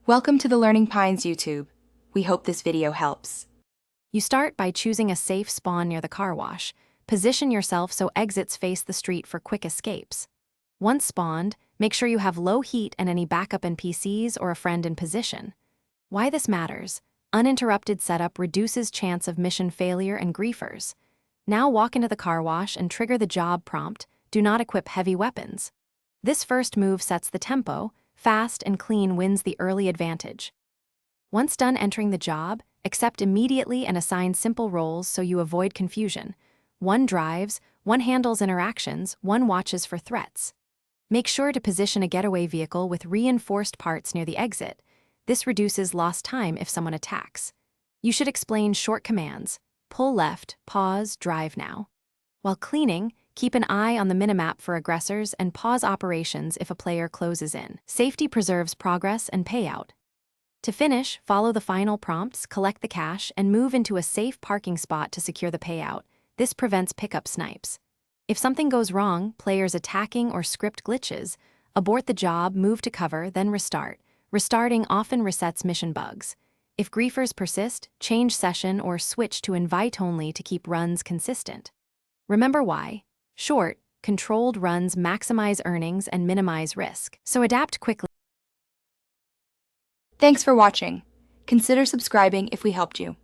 Welcome to the Learning Pines YouTube. We hope this video helps. You start by choosing a safe spawn near the car wash. Position yourself so exits face the street for quick escapes. Once spawned, make sure you have low heat and any backup NPCs or a friend in position. Why this matters: uninterrupted setup reduces chance of mission failure and griefers. Now walk into the car wash and trigger the job prompt. Do not equip heavy weapons. This first move sets the tempo. Fast and clean wins the early advantage. Once done entering the job, accept immediately and assign simple roles so you avoid confusion. One drives, one handles interactions, one watches for threats. Make sure to position a getaway vehicle with reinforced parts near the exit. This reduces lost time if someone attacks. You should explain short commands: pull left, pause, drive now. While cleaning, keep an eye on the minimap for aggressors and pause operations if a player closes in. Safety preserves progress and payout. To finish, follow the final prompts, collect the cash, and move into a safe parking spot to secure the payout. This prevents pickup snipes. If something goes wrong, players attacking or script glitches, abort the job, move to cover, then restart. Restarting often resets mission bugs. If griefers persist, change session or switch to invite only to keep runs consistent. Remember why. Short, controlled runs maximize earnings and minimize risk, so adapt quickly. Thanks for watching. Consider subscribing if we helped you.